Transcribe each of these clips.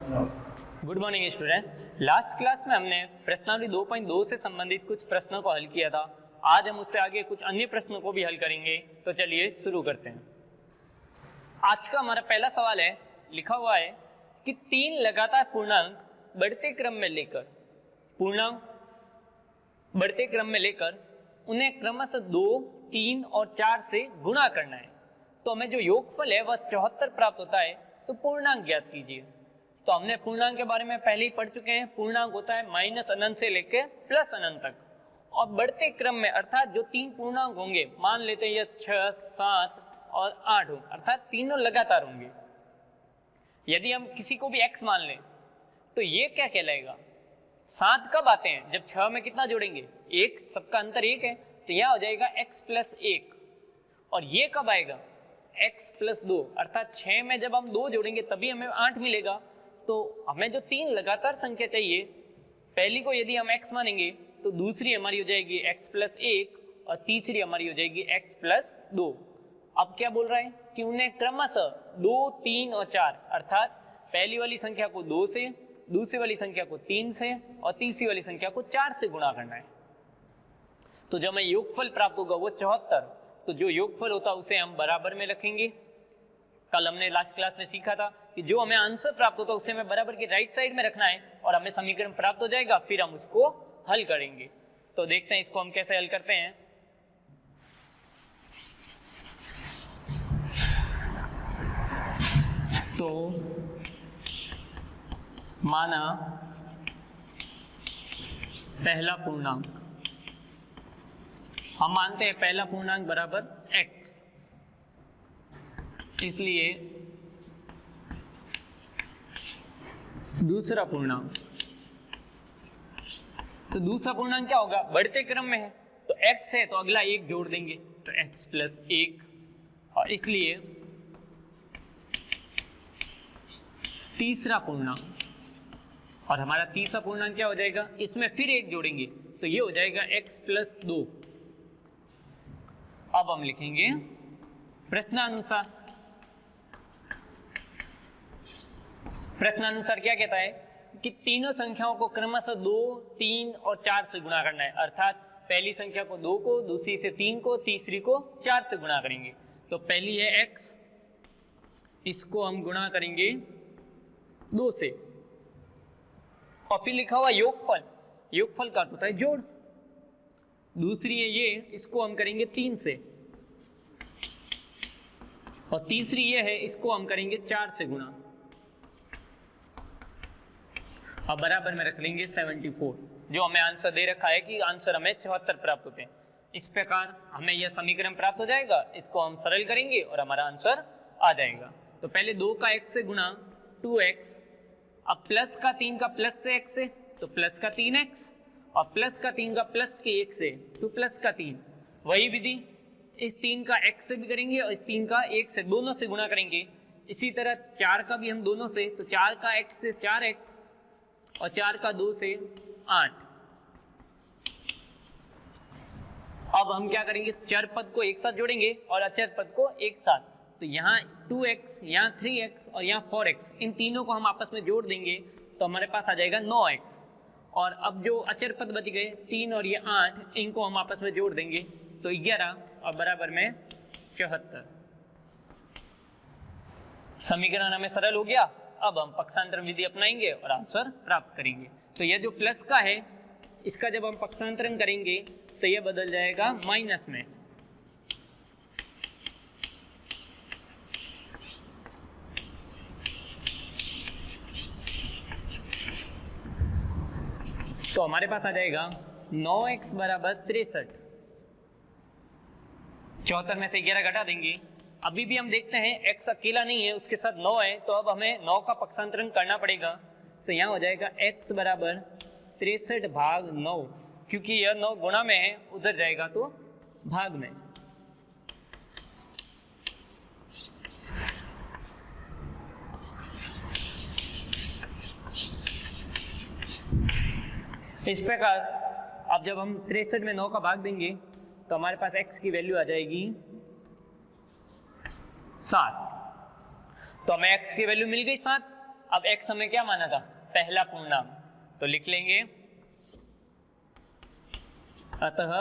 Good morning student. Last class में हमने प्रश्नावली 2.2 से संबंधित कुछ प्रश्नों को हल किया था। आज हम उससे आगे कुछ अन्य प्रश्नों को भी हल करेंगे। तो चलिए शुरू करते हैं। आज का हमारा पहला सवाल है, लिखा हुआ है कि 3 लगातार पूर्णांक बढ़ते क्रम में लेकर उन्हें क्रमशः 2, 3 और 4 से गुणा करना है। तो हमें जो योगफल है वह 74 प्राप्त होता है। तो पूर्णांक ज्ञात कीजिए। तो हमने पूर्णांक के बारे में पहले ही पढ़ चुके हैं। पूर्णांक होता है माइनस अनंत से लेकर प्लस अनंत तक, और बढ़ते क्रम में अर्थात जो 3 पूर्णांक होंगे, मान लेते हैं ये 6, 7 और 8 हो, अर्थात तीनों लगातार होंगे। यदि हम किसी को भी x मान लें तो ये क्या कहलाएगा? 7 कब आते हैं? जब 6 में कितना जोड़ेंगे? 1, सबका अंतर 1 है, तो यहाँ हो जाएगा x प्लस 1। और ये कब आएगा? x प्लस 2, अर्थात 6 में जब हम 2 जोड़ेंगे तभी हमें 8 मिलेगा। तो हमें जो 3 लगातार संख्या चाहिए, पहली को यदि हम x मानेंगे तो दूसरी हमारी हो जाएगी x प्लस 1 और तीसरी हमारी हो जाएगी x प्लस 2। अब क्या बोल रहा है कि उन्हें क्रमशः 2, 3 और 4, अर्थात पहली वाली संख्या को 2 से, दूसरी वाली संख्या को 3 से और तीसरी वाली संख्या को 4 से गुणा करना है। तो जब हमें योगफल प्राप्त होगा वो 74। तो जो योगफल होता है उसे हम बराबर में रखेंगे। कल हमने लास्ट क्लास में सीखा था कि जो हमें आंसर प्राप्त होता है उसे हमें बराबर की राइट साइड में रखना है और हमें समीकरण प्राप्त हो जाएगा, फिर हम उसको हल करेंगे। तो देखते हैं इसको हम कैसे हल करते हैं। तो माना पहला पूर्णांक, हम मानते हैं पहला पूर्णांक बराबर x, इसलिए दूसरा पूर्णांक, तो दूसरा पूर्णांक क्या होगा? बढ़ते क्रम में है तो x है तो अगला 1 जोड़ देंगे तो x प्लस 1, और इसलिए तीसरा पूर्णांक, और हमारा तीसरा पूर्णांक क्या हो जाएगा? इसमें फिर 1 जोड़ेंगे तो ये हो जाएगा x प्लस 2। अब हम लिखेंगे प्रश्नानुसार। प्रश्नानुसार क्या कहता है कि तीनों संख्याओं को क्रमशः 2, 3 और 4 से गुणा करना है, अर्थात पहली संख्या को 2 को, दूसरी से 3 को, तीसरी को 4 से गुणा करेंगे। तो पहली है x, इसको हम गुणा करेंगे 2 से, और फिर लिखा हुआ योगफल, योगफल का अर्थ होता है जोड़। दूसरी है ये, इसको हम करेंगे 3 से, और तीसरी ये है, इसको हम करेंगे 4 से गुणा, अब बराबर में रख लेंगे 74। जो हमें आंसर दे रखा है कि आंसर हमें 74 प्राप्त होते हैं। इस प्रकार हमें यह समीकरण प्राप्त हो जाएगा। इसको हम सरल करेंगे और हमारा आंसर आ जाएगा। तो पहले 2 का x से गुणा 2x, अब प्लस का 3 का प्लस से x से तो प्लस का 3x, और प्लस का 3 का प्लस के 1 से तो प्लस का 3। वही विधि इस 3 का x से भी करेंगे और इस 3 का 1 से, दोनों से गुणा करेंगे। इसी तरह 4 का भी हम दोनों से, तो 4 का x से 4x और 4 का 2 से 8। अब हम क्या करेंगे? चर पद को एक साथ जोड़ेंगे और अचर पद को एक साथ। तो यहाँ 2x, यहाँ 3x और यहाँ 4x, इन तीनों को हम आपस में जोड़ देंगे तो हमारे पास आ जाएगा 9x। और अब जो अचर पद बच गए 3 और ये 8, इनको हम आपस में जोड़ देंगे तो 11 और बराबर में 74। समीकरण हमें सरल हो गया। अब हम पक्षांतरण विधि अपनाएंगे और आंसर प्राप्त करेंगे। तो यह जो प्लस का है, इसका जब हम पक्षांतरण करेंगे तो यह बदल जाएगा माइनस में। तो हमारे पास आ जाएगा 9x बराबर 63। 74 में से 11 घटा देंगे। अभी भी हम देखते हैं x अकेला नहीं है, उसके साथ 9 है, तो अब हमें 9 का पक्षांतरण करना पड़ेगा। तो यहाँ हो जाएगा x बराबर 63 भाग 9, क्योंकि यह 9 गुणा में है, उधर जाएगा तो भाग में। इस प्रकार अब जब हम 63 में 9 का भाग देंगे तो हमारे पास x की वैल्यू आ जाएगी 7। तो हमें x की वैल्यू मिल गई 7। अब x हमें क्या माना था, पहला पूर्णांक, तो लिख लेंगे अतः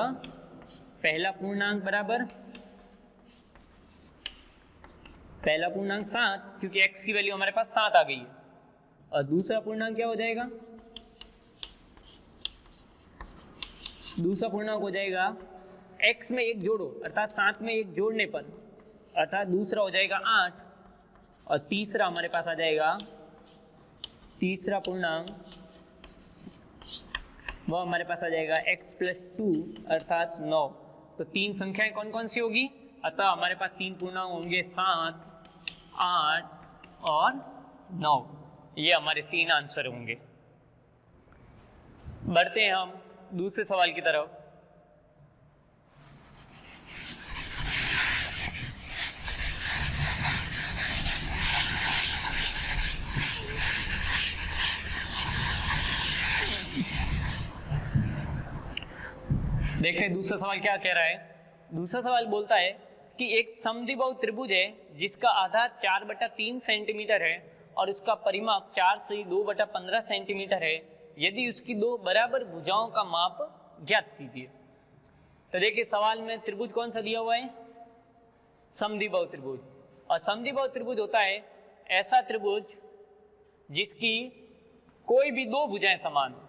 पहला पूर्णांक बराबर पहला पूर्णांक 7, क्योंकि x की वैल्यू हमारे पास 7 आ गई है। और दूसरा पूर्णांक क्या हो जाएगा, दूसरा पूर्णांक हो जाएगा x में 1 जोड़ो, अर्थात 7 में 1 जोड़ने पर, अर्थात दूसरा हो जाएगा 8, और तीसरा हमारे पास आ जाएगा, तीसरा पूर्णांक वो हमारे पास आ जाएगा x + 2 अर्थात 9। तो तीन संख्याएं कौन कौन सी होगी, अतः हमारे पास तीन पूर्णांक होंगे 7, 8 और 9। ये हमारे तीन आंसर होंगे। बढ़ते हैं हम दूसरे सवाल की तरफ। देखते हैं दूसरा सवाल क्या कह रहा है। दूसरा सवाल बोलता है कि एक समद्विबाहु त्रिभुज है जिसका आधार 4/3 सेंटीमीटर है और उसका परिमाप 4 से 2/15 सेंटीमीटर है। यदि उसकी दो बराबर भुजाओं का माप ज्ञात कीजिए। तो देखिए सवाल में त्रिभुज कौन सा दिया हुआ है, समद्विबाहु त्रिभुज। और समद्विबाहु त्रिभुज होता है ऐसा त्रिभुज जिसकी कोई भी दो भुजाएं समान हो।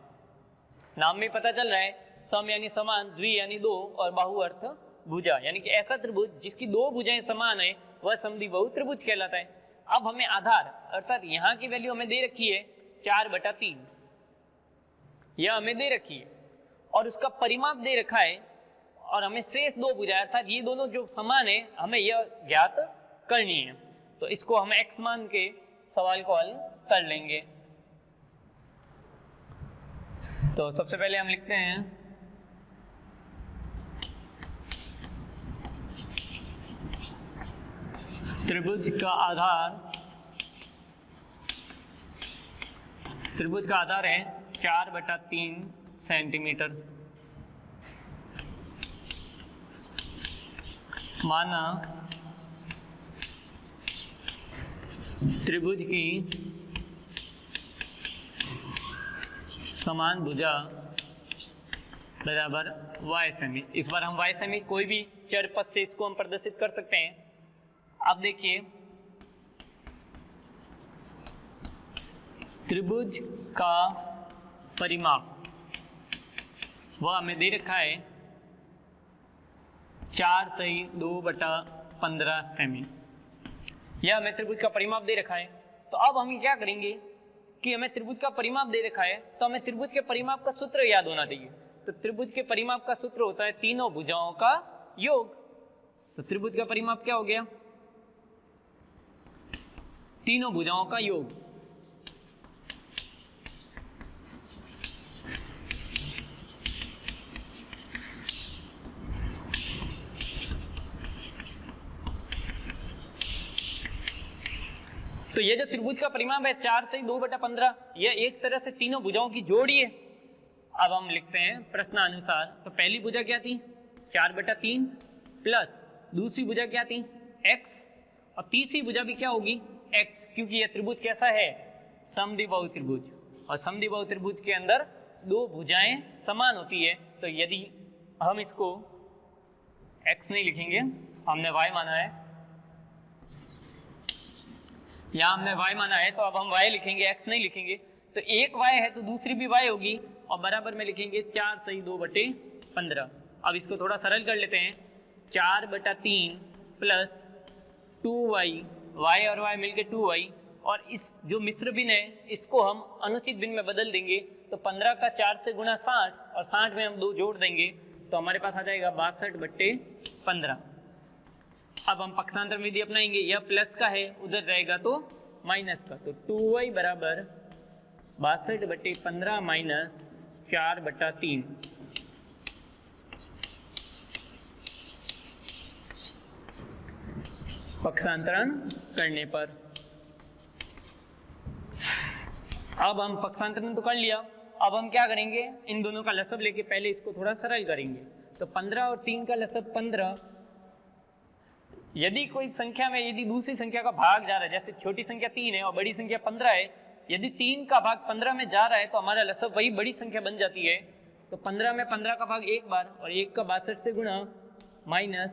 नाम में पता चल रहा है, सम यानी समान, द्वि यानी दो, और बाहु अर्थ भुजा, यानी कि ऐसा त्रिभुज जिसकी दो भुजाएं समान है वह समद्विबाहु त्रिभुज कहलाता है। अब हमें आधार अर्थात यहाँ की वैल्यू हमें दे रखी है 4/3, यह हमें दे रखी है, और उसका परिमाप दे रखा है, और हमें शेष दो भुजाएं अर्थात ये दोनों जो समान है हमें यह ज्ञात करनी है। तो इसको हम x मान के सवाल को हल कर लेंगे। तो सबसे पहले हम लिखते हैं त्रिभुज का आधार है 4/3 सेंटीमीटर। माना त्रिभुज की समान भुजा बराबर y सेमी। इस बार हम y सेमी कोई भी चर पद से इसको हम प्रदर्शित कर सकते हैं। अब देखिए त्रिभुज का परिमाप वह हमें दे रखा है 4 से 2/15 सेमी। यह हमें त्रिभुज का परिमाप दे रखा है। तो अब हम क्या करेंगे कि हमें त्रिभुज का परिमाप दे रखा है तो हमें त्रिभुज के परिमाप का सूत्र याद होना चाहिए। तो त्रिभुज के परिमाप का सूत्र होता है तीनों भुजाओं का योग। तो त्रिभुज का परिमाप क्या हो गया, तीनों भुजाओं का योग। तो ये जो त्रिभुज का परिमाप है 4 से 2/15, यह एक तरह से तीनों भुजाओं की जोड़ी है। अब हम लिखते हैं प्रश्नानुसार। तो पहली भुजा क्या थी 4/3 प्लस दूसरी भुजा क्या थी x, और तीसरी भुजा भी क्या होगी x, क्योंकि यह त्रिभुज कैसा है समद्विबाहु त्रिभुज, और समद्विबाहु त्रिभुज के अंदर दो भुजाएं समान होती है। तो यदि हम इसको x नहीं लिखेंगे, हमने y माना है, यहाँ हमने y माना है, तो अब हम y लिखेंगे, x नहीं लिखेंगे। तो एक y है तो दूसरी भी y होगी, और बराबर में लिखेंगे 4 से 2/15। अब इसको थोड़ा सरल कर लेते हैं, 4/3 प्लस 2y, y और y मिलके 2y, और इस जो मिश्र भिन्न है इसको हम अनुचित भिन्न में बदल देंगे। तो 15 का 4 से गुणा 60, और 60 में हम 2 जोड़ देंगे तो हमारे पास आ जाएगा 62/15। अब हम पक्षांतर विधि अपनाएंगे, यह प्लस का है उधर जाएगा तो माइनस का। तो 2y बराबर 62/15 माइनस 4/3। पक्षांतरण करने पर अब हम पक्षांतरण तो कर लिया। अब हम क्या करेंगे, इन दोनों का लसब लेके पहले इसको थोड़ा सरल करेंगे। तो 15 और 3 का लसब 15। यदि कोई संख्या में यदि दूसरी संख्या का भाग जा रहा है, जैसे छोटी संख्या 3 है और बड़ी संख्या 15 है, यदि 3 का भाग 15 में जा रहा है तो हमारा लसब वही बड़ी संख्या बन जाती है। तो 15 में 15 का भाग एक बार और 1 का 62 से गुणा, माइनस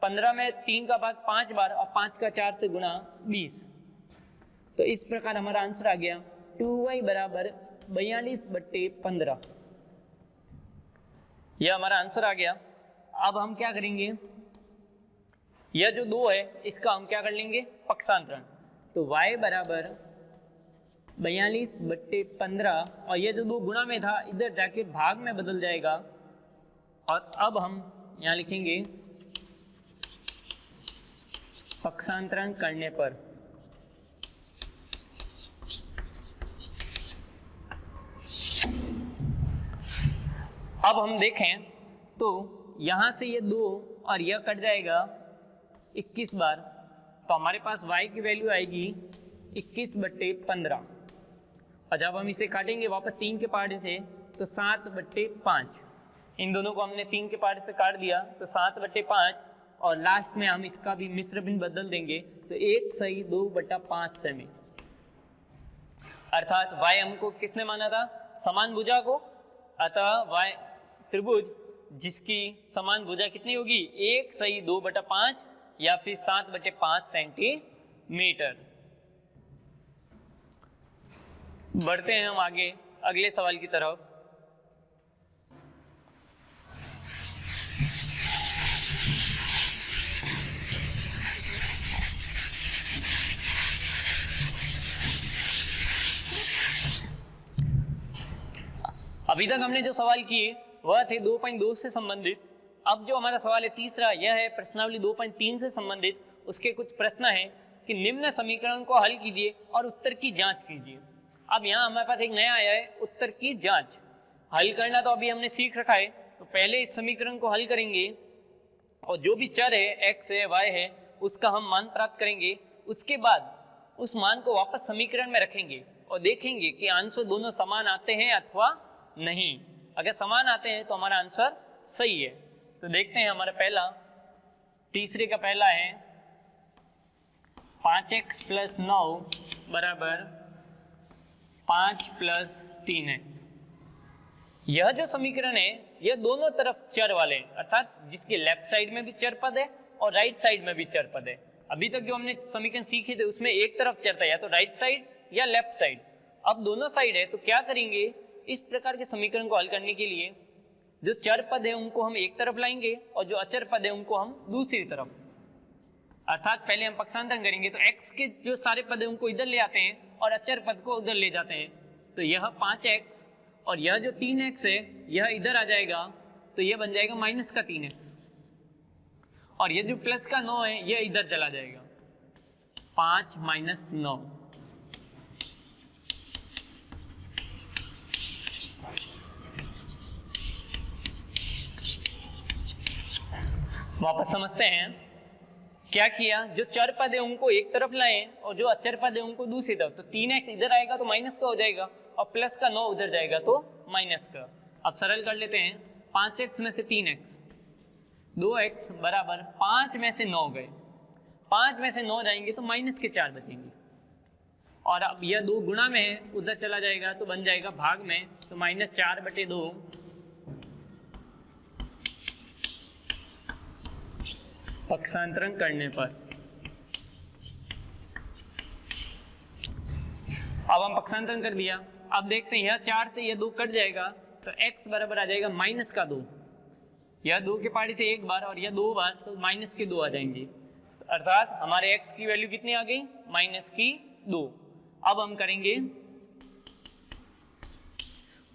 15 में 3 का भाग 5 बार और 5 का 4 से गुणा 20। तो इस प्रकार हमारा आंसर आ गया 2y बराबर 42/15। यह हमारा आंसर आ गया। अब हम क्या करेंगे, यह जो 2 है इसका हम क्या कर लेंगे, पक्षांतरण। तो y बराबर 42/15 और ये जो 2 गुणा में था इधर जाके भाग में बदल जाएगा। और अब हम यहाँ लिखेंगे पक्षांतरण करने पर। अब हम देखें तो यहाँ से ये 2 और यह कट जाएगा 21 बार, तो हमारे पास y की वैल्यू आएगी 21/15। और जब हम इसे काटेंगे वापस 3 के पहाड़े से तो 7/5। इन दोनों को हमने 3 के पहाड़े से काट दिया तो 7/5 और लास्ट में हम इसका भी मिश्र भिन्न बदल देंगे तो 1/2/5 सेमी। अर्थात y हमको किसने माना था, समान भुजा को। अतः y त्रिभुज जिसकी समान भुजा कितनी होगी, 1/2/5 या फिर 7/5 सेंटीमीटर। बढ़ते हैं हम आगे अगले सवाल की तरफ। अभी तक हमने जो सवाल किए वह थे 2.2 से संबंधित। अब जो हमारा सवाल है तीसरा, यह है प्रश्नावली 2.3 से संबंधित। उसके कुछ प्रश्न हैं कि निम्न समीकरण को हल कीजिए और उत्तर की जांच कीजिए। अब यहाँ हमारे पास एक नया आया है, उत्तर की जांच। हल करना तो अभी हमने सीख रखा है, तो पहले इस समीकरण को हल करेंगे और जो भी चर है x है y है उसका हम मान प्राप्त करेंगे। उसके बाद उस मान को वापस समीकरण में रखेंगे और देखेंगे कि आंसर दोनों समान आते हैं अथवा नहीं। अगर समान आते हैं तो हमारा आंसर सही है। तो देखते हैं हमारा पहला, तीसरे का पहला है 5x + 9 बराबर 5 + 3x। यह जो समीकरण है यह दोनों तरफ चर वाले हैं, अर्थात जिसके लेफ्ट साइड में भी चर पद है और राइट साइड में भी चर पद है। अभी तक जो हमने समीकरण सीखे थे उसमें एक तरफ चर था, या तो राइट साइड या लेफ्ट साइड। अब दोनों साइड है, तो क्या करेंगे, इस प्रकार के समीकरण को हल करने के लिए जो चर पद है उनको हम एक तरफ लाएंगे और जो अचर पद है उनको हम दूसरी तरफ। अर्थात पहले हम पक्षांतरण करेंगे तो x के जो सारे पद है उनको इधर ले आते हैं और अचर पद को उधर ले जाते हैं। तो यह 5x और यह जो 3x है यह इधर आ जाएगा, तो यह बन जाएगा -3x। और यह जो प्लस का 9 है यह इधर चला जाएगा, 5 - 9। वापस समझते हैं क्या किया, जो चर पद है उनको एक तरफ लाए और जो अचर पद है उनको दूसरी तरफ। तो 3x इधर आएगा तो माइनस का हो जाएगा और प्लस का 9 उधर जाएगा तो माइनस का। अब सरल कर लेते हैं, 5x में से 3x, 2x बराबर 5 में से 9 गए, 5 में से 9 जाएंगे तो -4 बचेंगे। और अब यह 2 गुणा में है, उधर चला जाएगा तो बन जाएगा भाग में, तो -4/2 पक्षांतरण करने पर। अब हम पक्षांतरण कर दिया। अब देखते हैं यह 4 से यह 2 कट जाएगा तो x बराबर आ जाएगा -2। यह 2 के पहाड़े से एक बार और यह 2 बार, तो -2 आ जाएंगे। तो अर्थात हमारे x की वैल्यू कितनी आ गई, -2। अब हम करेंगे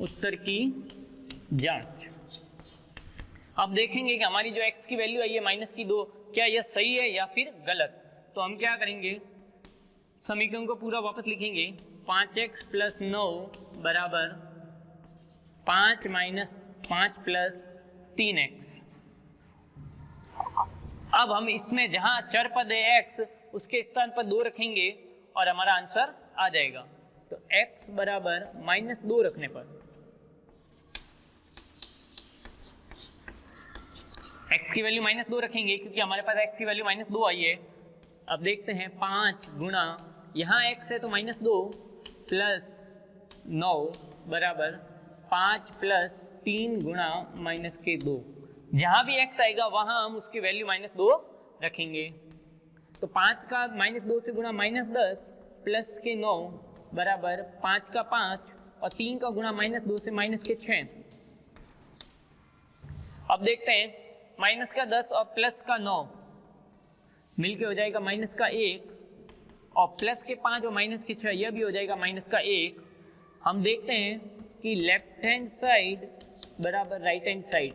उत्तर की जांच। अब देखेंगे कि हमारी जो x की वैल्यू आई है -2, क्या यह सही है या फिर गलत। तो हम क्या करेंगे, समीकरण को पूरा वापस लिखेंगे, 5x + 9 बराबर 5 - 5 + 3x। अब हम इसमें जहां चर पद है x उसके स्थान पर 2 रखेंगे और हमारा आंसर आ जाएगा। तो x बराबर -2 रखने पर x की वैल्यू -2 रखेंगे क्योंकि हमारे पास x की वैल्यू -2 आई है। अब देखते हैं 5 गुणा, यहाँ x है तो -2, प्लस 9 बराबर 5 प्लस 3 गुणा माइनस के 2। जहाँ भी x आएगा वहाँ हम उसकी वैल्यू -2 रखेंगे। तो 5 का -2 से गुणा -10 प्लस के 9 बराबर 5 का 5 और 3 का गुणा -2 से -6। अब देखते हैं माइनस का 10 और प्लस का 9 मिलके हो जाएगा माइनस का 1 और प्लस के 5 और माइनस के 6 यह भी हो जाएगा माइनस का 1। हम देखते हैं कि लेफ्ट हैंड साइड बराबर राइट हैंड साइड।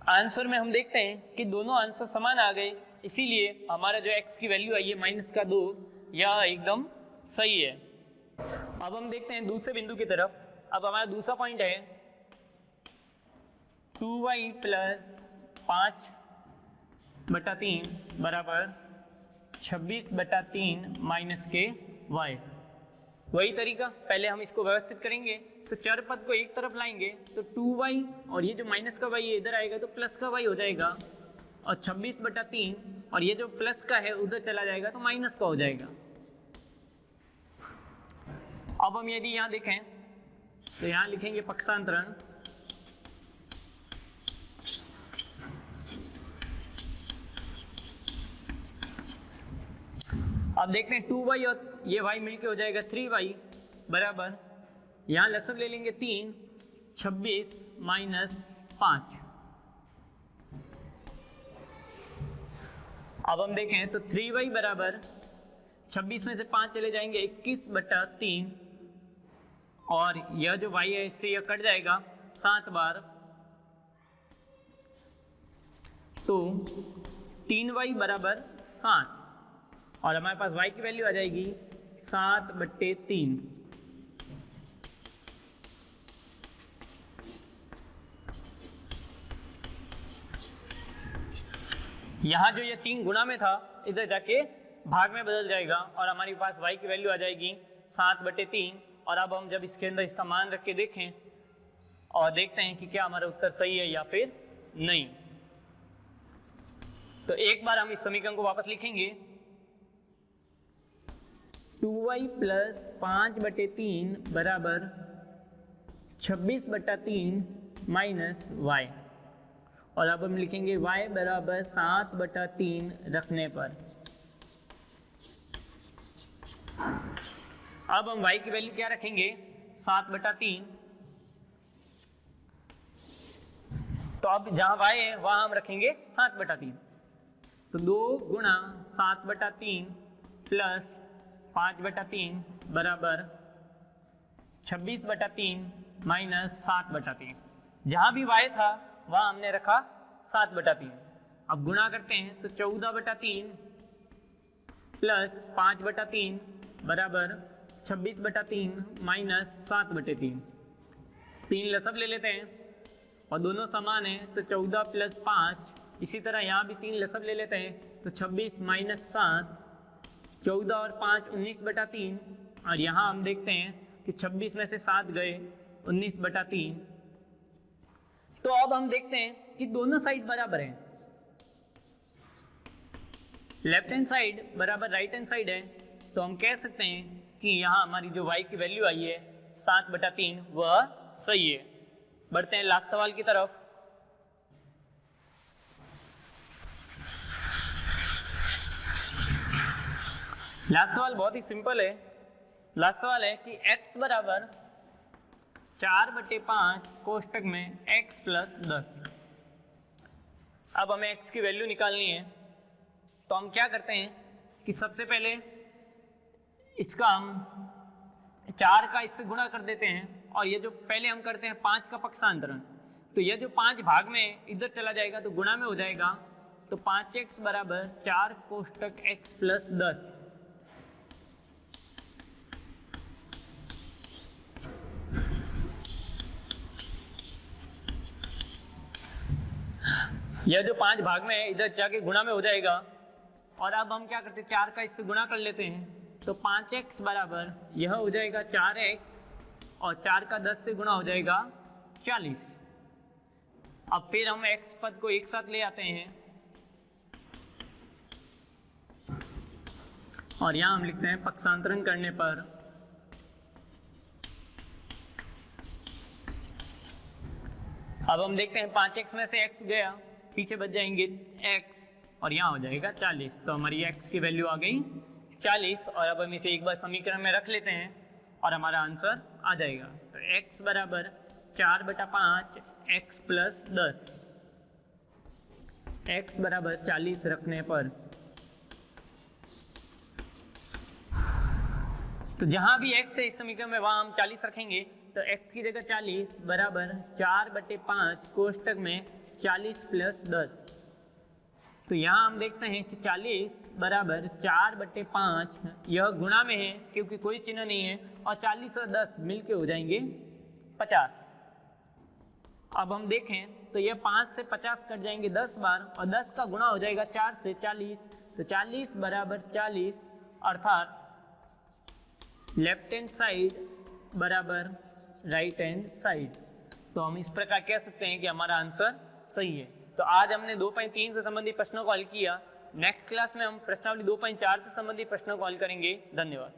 आंसर में हम देखते हैं कि दोनों आंसर समान आ गए, इसीलिए हमारा जो x की वैल्यू आई है -2 यह एकदम सही है। अब हम देखते हैं दूसरे बिंदु की तरफ। अब हमारा दूसरा पॉइंट है 2y प्लस 5/3 बराबर 26/3 माइनस के y। वही तरीका, पहले हम इसको व्यवस्थित करेंगे। तो चर पद को एक तरफ लाएंगे तो 2y और ये जो माइनस का y है इधर आएगा तो प्लस का y हो जाएगा और 26/3 और ये जो प्लस का है उधर चला जाएगा तो माइनस का हो जाएगा। अब हम यदि यहाँ देखें तो यहाँ लिखेंगे पक्षांतरण। अब देखते हैं 2y और ये y मिलके हो जाएगा 3y बराबर, यहाँ लसब ले लेंगे 3, 26 माइनस 5। अब हम देखें तो 3y बराबर 26 में से 5 चले जाएंगे 21/3 और यह जो y है इससे यह कट जाएगा 7 बार, तो 3y बराबर 7 और हमारे पास y की वैल्यू आ जाएगी 7/3। यहाँ जो ये 3 गुना में था इधर जाके भाग में बदल जाएगा और हमारे पास y की वैल्यू आ जाएगी 7/3। और अब हम जब इसके अंदर इसका मान रख के देखें और देखते हैं कि क्या हमारा उत्तर सही है या फिर नहीं। तो एक बार हम इस समीकरण को वापस लिखेंगे 2y प्लस 5/3 बराबर 26/3 माइनस y और अब हम लिखेंगे y बराबर 7/3 रखने पर। अब हम y की वैल्यू क्या रखेंगे 7/3। तो अब जहां y है वहां हम रखेंगे 7/3। तो 2 गुणा 7/3 प्लस 5/3 बराबर 26/3 माइनस 7/3। जहां भी y था वहां हमने रखा 7/3। अब गुणा करते हैं तो 14/3 प्लस 5/3 बराबर 26/3 माइनस 7/3। 3 लसब ले लेते हैं और दोनों समान हैं तो 14 प्लस 5। इसी तरह यहाँ भी 3 लसब ले लेते हैं तो 26 माइनस 7, 14 और 5 19/3 और यहाँ हम देखते हैं कि 26 में से 7 गए 19/3। तो अब हम देखते हैं कि दोनों साइड बराबर हैं, लेफ्ट हैंड साइड बराबर राइट हैंड साइड है। तो हम कह सकते हैं कि यहाँ हमारी जो y की वैल्यू आई है 7/3 वह सही है। बढ़ते हैं लास्ट सवाल की तरफ। लास्ट सवाल बहुत ही सिंपल है। लास्ट सवाल है कि x बराबर 4/5 कोष्टक में x प्लस 10। अब हमें x की वैल्यू निकालनी है तो हम क्या करते हैं कि सबसे पहले इसका हम 4 का इससे गुणा कर देते हैं और ये जो पहले हम करते हैं 5 का पक्षांतरण, तो ये जो 5 भाग में इधर चला जाएगा तो गुणा में हो जाएगा। तो 5x बराबर 4 कोष्टक x प्लस 10। यह जो 5 भाग में है इधर जाके गुणा में हो जाएगा। और अब हम क्या करते हैं 4 का इससे गुणा कर लेते हैं तो 5x बराबर यह हो जाएगा 4x और 4 का 10 से गुणा हो जाएगा 40। अब फिर हम x पद को एक साथ ले आते हैं और यहाँ हम लिखते हैं पक्षांतरण करने पर अब हम देखते हैं 5x में से x गया, पीछे बच जाएंगे x और यहाँ हो जाएगा 40। तो हमारी x की वैल्यू आ गई 40 और अब हम इसे एक बार समीकरण में रख लेते हैं और हमारा आंसर आ जाएगा। तो x बराबर 4/5 x प्लस 10, x बराबर 40 रखने पर तो जहां भी x है इस समीकरण में वहां हम 40 रखेंगे। तो x की जगह 40 बराबर 4/5 कोष्टक में 40 प्लस 10। तो यहाँ हम देखते हैं कि 40 बराबर 4/5 यह गुणा में है क्योंकि कोई चिन्ह नहीं है और 40 और 10 मिलके हो जाएंगे 50। अब हम देखें तो यह 5 से 50 कट जाएंगे 10 बार और 10 का गुणा हो जाएगा 4 से 40। तो 40 बराबर 40 अर्थात लेफ्ट हैंड साइड बराबर राइट हैंड साइड। तो हम इस प्रकार कह सकते हैं कि हमारा आंसर सही है। तो आज हमने 2.3 से संबंधित प्रश्नों को हल किया। नेक्स्ट क्लास में हम प्रश्नावली 2.4 से संबंधित प्रश्नों को हल करेंगे। धन्यवाद।